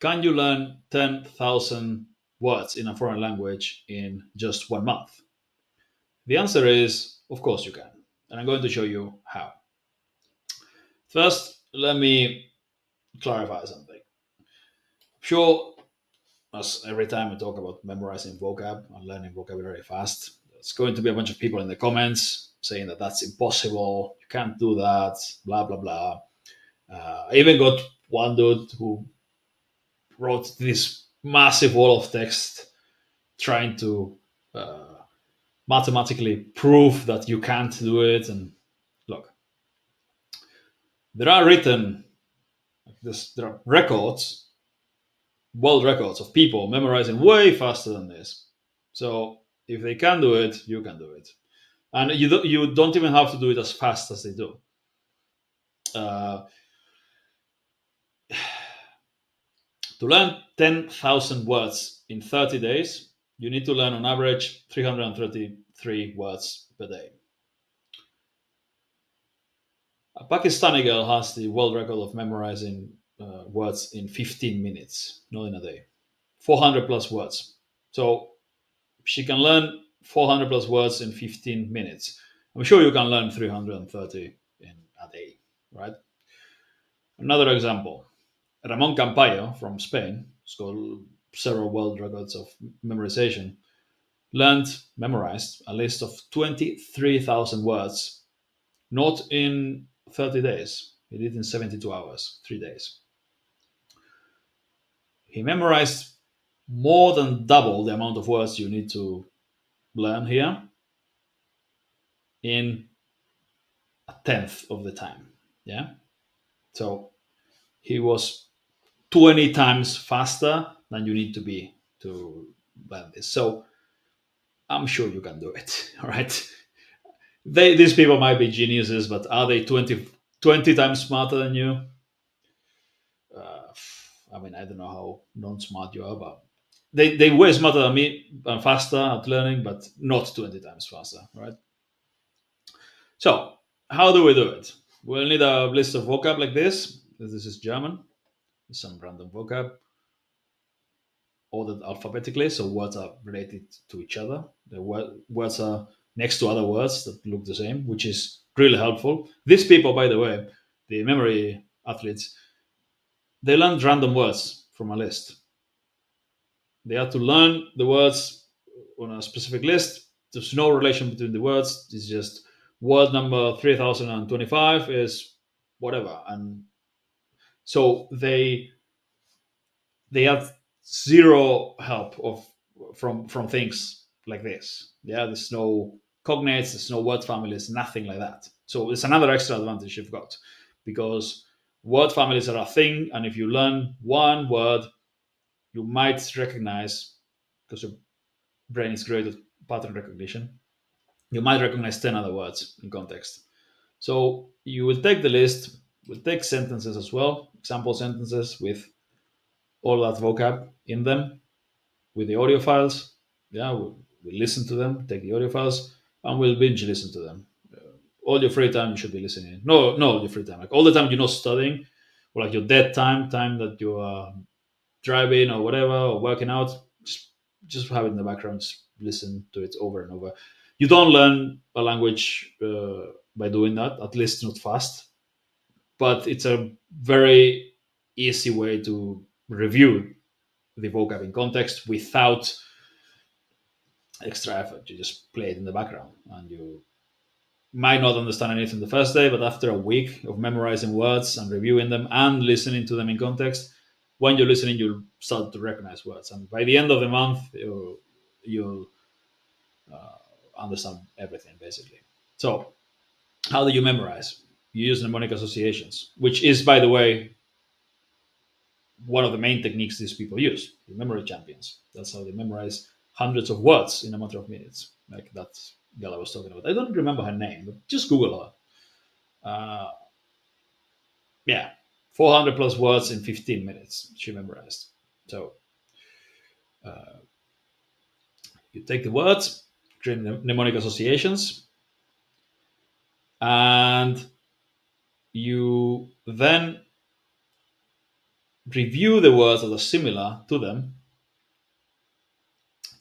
can you learn 10,000 words in a foreign language in just 1 month? The answer is, of course you can. And I'm going to show you how. First, let me clarify something. Sure, as every time we talk about memorizing vocab and learning vocabulary fast, there's going to be a bunch of people in the comments saying that that's impossible, you can't do that, blah, blah, blah. I even got one dude who wrote this massive wall of text trying to uh, mathematically prove that you can't do it. And look, there are written there are records, world records of people memorizing way faster than this. So if they can do it, you can do it, and you don't even have to do it as fast as they do. Uh, to learn 10,000 words in 30 days, you need to learn on average 333 words per day. A Pakistani girl has the world record of memorizing words in 15 minutes, not in a day. 400 plus words. So she can learn 400 plus words in 15 minutes. I'm sure you can learn 330 in a day, right? Another example, Ramon Campayo from Spain, who's got several world records of memorization, memorized a list of 23,000 words, not in 30 days. He did in 72 hours, 3 days. He memorized more than double the amount of words you need to learn here in a tenth of the time. Yeah. So he was 20 times faster than you need to be to learn this. So I'm sure you can do it. All right. These people might be geniuses, but are they 20 times smarter than you? Uh, I mean, I don't know how non-smart you are, but they way smarter than me and faster at learning, but not 20 times faster, right? So how do we do it? We'll need a list of vocab like this. This is German, some random vocab, ordered alphabetically, so words are related to each other. The words are next to other words that look the same, which is really helpful. These people, by the way, the memory athletes, they learned random words from a list. They had to learn the words on a specific list. There's no relation between the words. It's just word number 3025 is whatever. And so they have zero help of from things like this. Yeah, there's no cognates, there's no word families, nothing like that. So it's another extra advantage you've got because word families are a thing, and if you learn one word, you might recognize because your brain is great at pattern recognition. You might recognize 10 other words in context. So you will take the list, will take sentences as well, example sentences with all that vocab in them, with the audio files. Yeah, we'll listen to them, take the audio files, and we'll binge listen to them. All your free time you should be listening. No, all your free time. Like all the time you're not studying, or like your dead time that you are driving or whatever, or working out, just have it in the background. Just listen to it over and over. You don't learn a language by doing that, at least not fast. But it's a very easy way to review the vocab in context without extra effort. You just play it in the background, and you might not understand anything the first day, but after a week of memorizing words and reviewing them and listening to them in context, when you're listening, you'll start to recognize words, and by the end of the month, you'll understand everything basically. So, how do you memorize? You use mnemonic associations, which is, by the way, one of the main techniques these people use. The memory champions. That's how they memorize hundreds of words in a matter of minutes. Like that girl I was talking about. I don't remember her name, but just Google her. Uh, yeah, 400 plus words in 15 minutes she memorized. So you take the words, create mnemonic associations, and you then review the words that are similar to them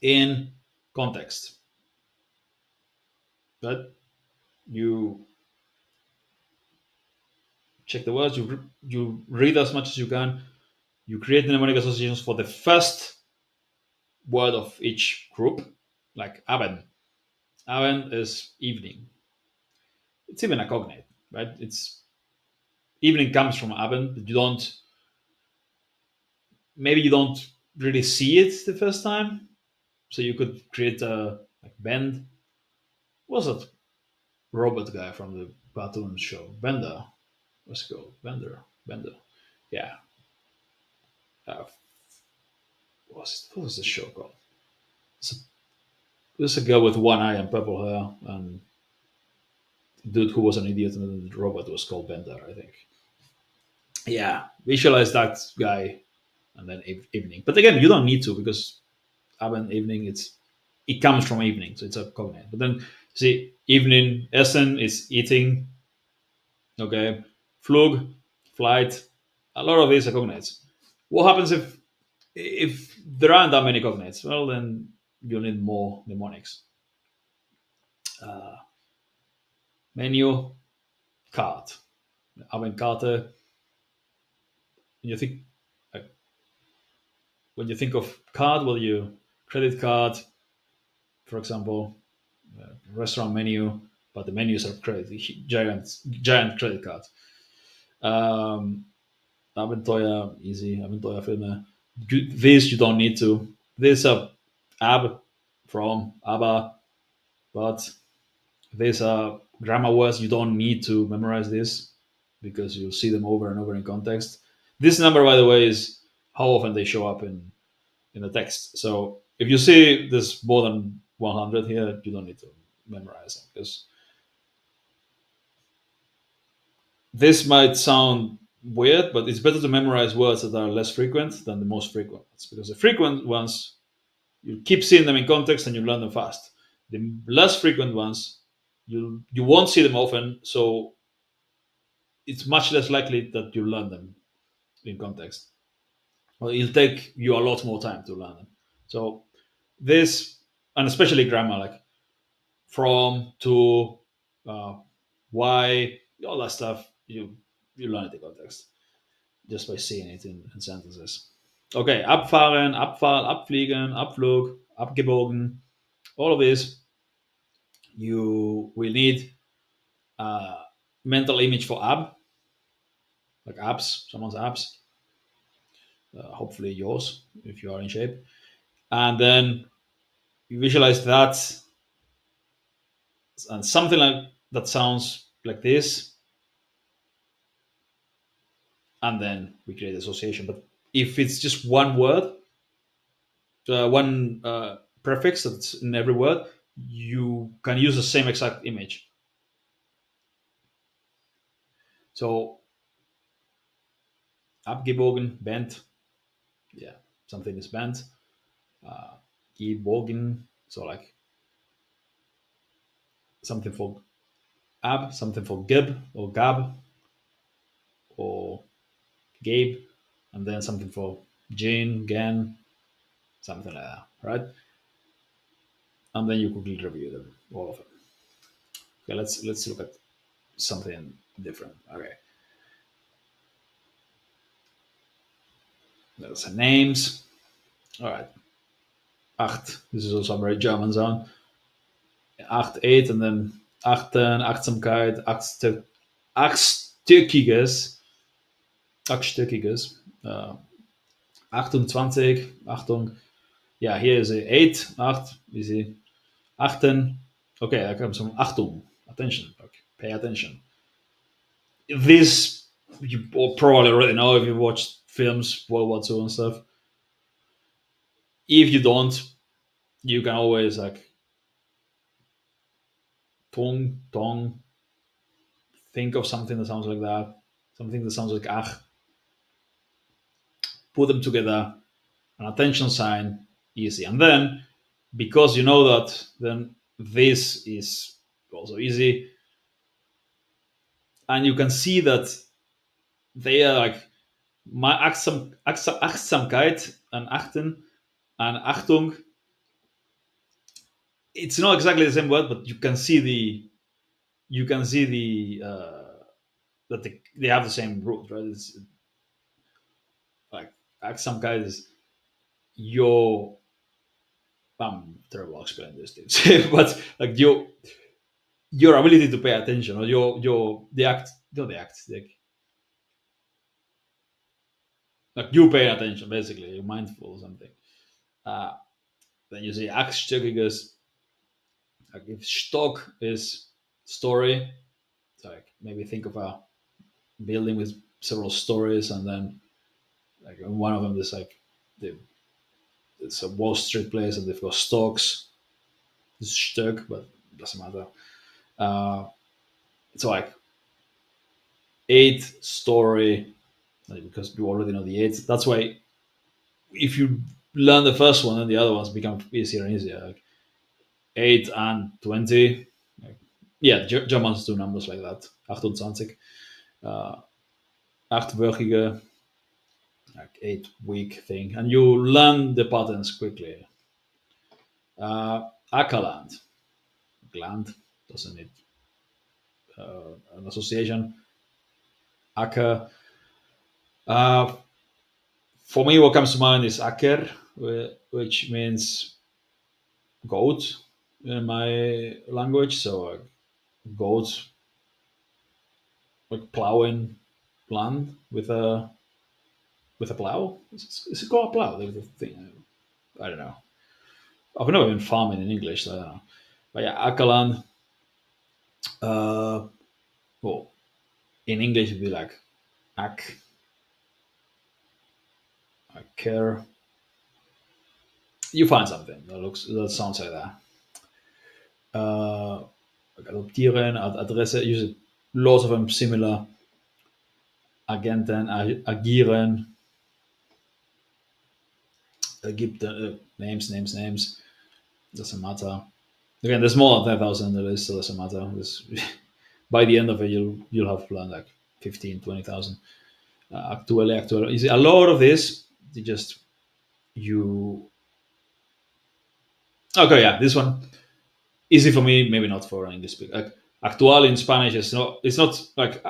in context. Right? You check the words, you read as much as you can, you create mnemonic associations for the first word of each group, like Abend. Abend is evening. It's even a cognate, right? It's evening comes from Abend, but maybe you don't really see it the first time. So you could create a like Bend. What's that robot guy from the cartoon show? Bender. What's it called? Bender. Yeah. Uh, what was the show called? It's a, there's a girl with one eye and purple hair, and a dude who was an idiot, and then the robot was called Bender, I think. Yeah, visualize that guy, and then evening. But again, you don't need to because Abend evening. It comes from evening, so it's a cognate. But then see, evening Essen is eating. Okay, flug, flight. A lot of these are cognates. What happens if there aren't that many cognates? Well, then you need more mnemonics. Uh, Menu, card. Abenkarte. When you think like, when you think of card, well, you credit card, for example, restaurant menu, but the menus are giant credit cards. Um, Abenteuer, easy. Abenteuerfilme. This you don't need to. This are ab from ABBA, but these are grammar words. You don't need to memorize this because you'll see them over and over in context. This number, by the way, is how often they show up in the text. So if you see this more than 100 here, you don't need to memorize them because this might sound weird, but it's better to memorize words that are less frequent than the most frequent ones because the frequent ones you keep seeing them in context and you learn them fast. The less frequent ones you won't see them often, so it's much less likely that you learn them in context. Well, it'll take you a lot more time to learn them. So this, and especially grammar, like from, to, uh, why, all that stuff, you learn it in context just by seeing it in sentences. Okay, abfahren, Abfall, abfliegen, Abflug, abgebogen, all of this you will need a mental image for ab, like abs, someone's abs, hopefully yours if you are in shape, and then you visualize that and something like that sounds like this, and then we create association. But if it's just one word, one prefix that's in every word, you can use the same exact image. So abgebogen, bent, yeah, something is bent. Uh, gebogen, so like something for ab, something for gib or gab or gabe, and then something for Jane, Gan, something like that, right? And then you quickly review them, all of them. Okay, let's look at something different. Okay, there's the names. All right, acht. This is also a very German sound. Acht, eight, and then achten, Achtsamkeit, achtstöckiges, achtstöckiges. 28, Achtung. Yeah, here is a 8, 8, easy. Achten. Okay, that comes from Achtung, attention. Okay, pay attention. This you probably already know if you watched films, World War II and stuff. If you don't, you can always like tung, tong, think of something that sounds like that, something that sounds like ach, put them together, an attention sign, easy. And then because you know that, then this is also easy. And you can see that they are like My Achtsamkeit and Achten and Achtung, it's not exactly the same word, but you can see that they have the same root, right? It's like Achtsamkeit is your I'm terrible at explaining these things, but like your ability to pay attention, or your the act, not the act, like you pay attention, basically, you're mindful or something. Uh, then you see Aktstückiges, like if stock is story, it's like maybe think of a building with several stories, and then like one of them is like the, it's a Wall Street place, and they've got stocks. It's Stück, but it doesn't matter. Uh, it's like eight story, like, because you already know the eight. That's why if you learn the first one, then the other ones become easier and easier. Like 8 and 20. Like, yeah, Germans do numbers like that. 28. Uh, achtwöchige, like 8 week thing. And you learn the patterns quickly. Ackerland, gland, doesn't need an association. Acker. Uh, for me, what comes to mind is Acker, which means goat in my language. So, goat, like plowing land with a plow. Is it called a plow? The thing. I don't know. I've never been farming in English, so I don't know. But yeah, Akalan. Uh, well, in English it'd be like ak, care. You find something that sounds like that. Uh, like adoptieren, adresse. Use lots of them similar. Agenten, agieren. Gibt names. Doesn't matter. Again, there's more than 10,000 in the list, so it doesn't matter. By the end of it, you'll have learned like 15, 20,000. Actually. You see, a lot of this, you just, you. Okay, yeah, this one. Easy for me, maybe not for an English speaker. Like, actual in Spanish is not, it's not like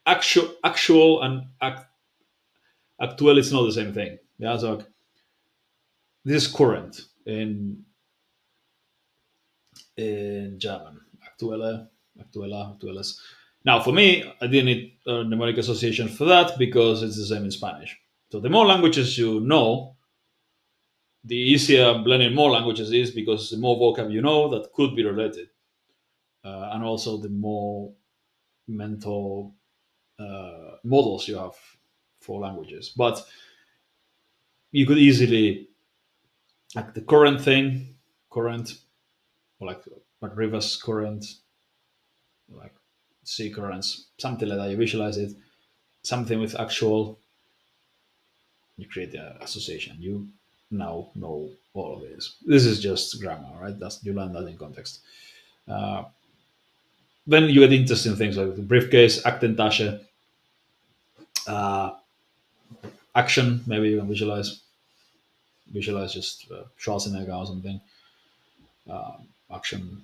actual and actual, it's not the same thing. Yeah, so like, this is current in German. Aktuelle. Now, for me, I didn't need a mnemonic association for that because it's the same in Spanish. So the more languages you know, the easier learning more languages is because the more vocab you know that could be related, and also the more mental models you have for languages. But you could easily, like the current thing, current, or like rivers current, like sea currents, something like that. You visualize it, something with actual, you create the association. You now know all of this. This is just grammar, right? That's, you learn that in context. Uh, then you get interesting things like the briefcase, Aktentasche, uh, action. Maybe you can visualize just Schwarzenegger or something. Action,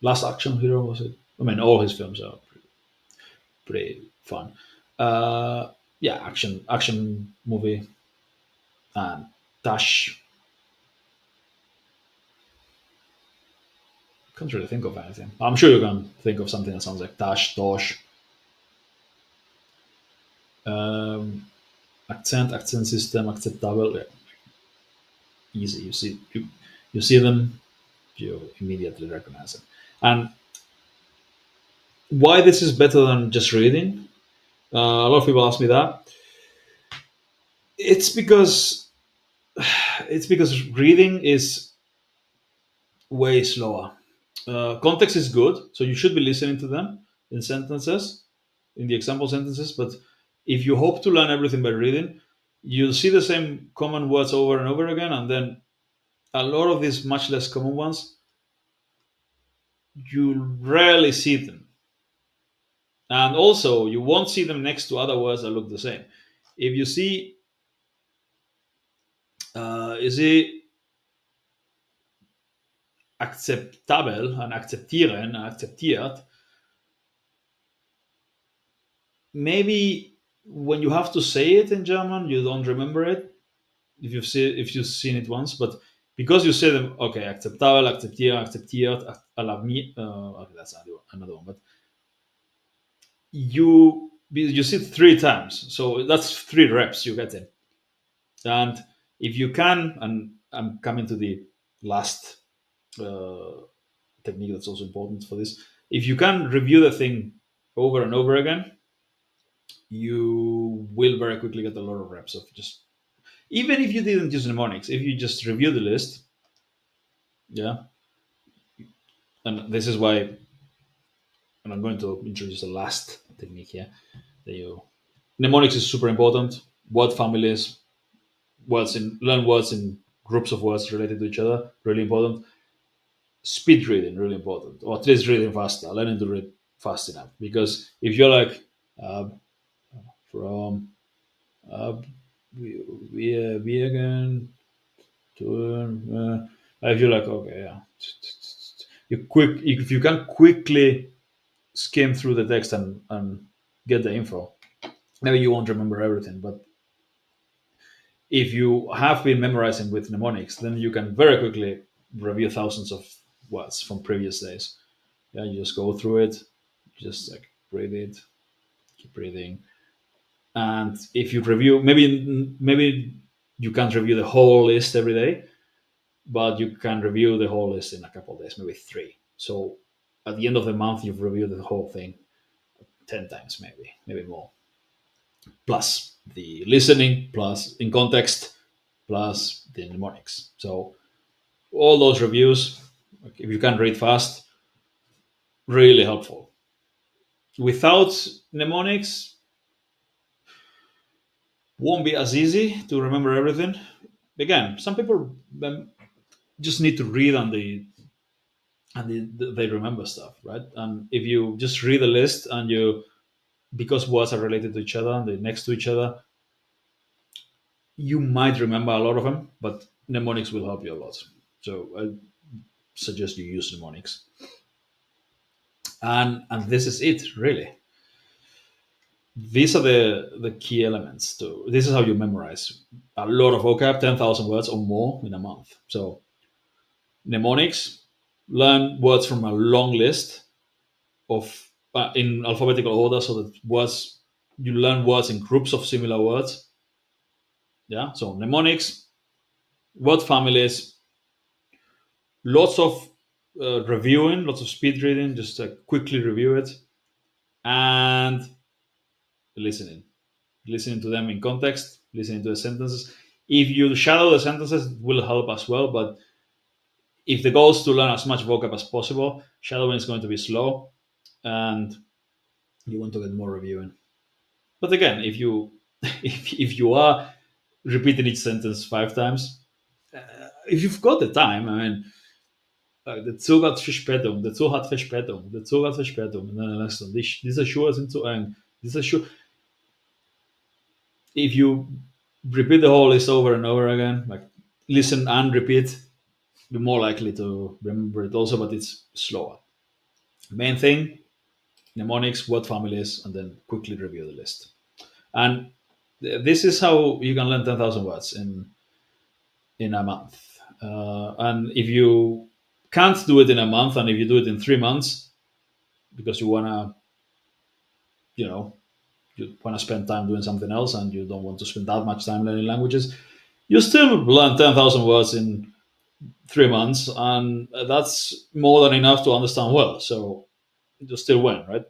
Last Action Hero, was it? I mean, all his films are pretty fun. Yeah, action movie. And Tash, can't really think of anything. I'm sure you can think of something that sounds like Tash, Tosh. Um, accent system, acceptable. Yeah, easy. You see them, you immediately recognize them. And why this is better than just reading? A lot of people ask me that. It's because reading is way slower. Context is good, so you should be listening to them in sentences, in the example sentences. But if you hope to learn everything by reading, you'll see the same common words over and over again, and then a lot of these much less common ones, you rarely see them, and also you won't see them next to other words that look the same. If you see acceptabel and akzeptieren and akzeptiert, maybe when you have to say it in German, you don't remember it if you've seen it once, but because you say them, okay, acceptabel, akzeptieren, akzeptiert, alarmiert, okay, that's another one, but you see it three times, so that's three reps you get in. And if you can, and I'm coming to the last uh, technique that's also important for this, if you can review the thing over and over again, you will very quickly get a lot of reps of just, even if you didn't use mnemonics, if you just review the list, yeah. And this is why, and I'm going to introduce the last technique here. That you Mnemonics is super important. Word families, learn words in groups of words related to each other, really important. Speed reading, really important, or at least reading faster, learning to read fast enough. Because if you're like uh, from uh, we again to if you're like, okay, yeah, if you can quickly skim through the text and get the info, maybe you won't remember everything, but if you have been memorizing with mnemonics, then you can very quickly review thousands of words from previous days. Yeah, you just go through it, just like read it, keep reading. And if you review, maybe you can't review the whole list every day, but you can review the whole list in a couple of days, maybe three. So at the end of the month, you've reviewed the whole thing 10 times, maybe more. Plus the listening, plus in context, plus the mnemonics. So all those reviews, like, if you can read fast, really helpful. Without mnemonics, won't be as easy to remember everything. Again, some people just need to read they remember stuff, right? And if you just read the list and you, because words are related to each other and they're next to each other, you might remember a lot of them, but mnemonics will help you a lot. So I suggest you use mnemonics. And this is it, really. These are the key elements. To this is how you memorize a lot of vocab, 10,000 words or more in a month. So mnemonics, learn words from a long list of in alphabetical order, so that words, you learn words in groups of similar words. Yeah. So mnemonics, word families, lots of reviewing, lots of speed reading, just quickly review it, and listening. Listening to them in context, listening to the sentences. If you shadow the sentences, it will help as well. But if the goal is to learn as much vocab as possible, shadowing is going to be slow, and you want to get more reviewing. But again, if you if you are repeating each sentence 5 times, if you've got the time, I mean, der Zug hat Verspätung, der Zug hat Verspätung, der Zug hat Verspätung. Und dann sagst du, diese Schuhe sind zu eng. Diese Schuhe. If you repeat the whole list over and over again, like listen and repeat, you're more likely to remember it also, but it's slower. Main thing, mnemonics, word families, and then quickly review the list. And this is how you can learn 10,000 words in a month. And if you can't do it in a month, and if you do it in 3 months, because you wanna, you know, you wanna spend time doing something else, and you don't want to spend that much time learning languages, you still learn 10,000 words in 3 months, and that's more than enough to understand well. So you still win, right?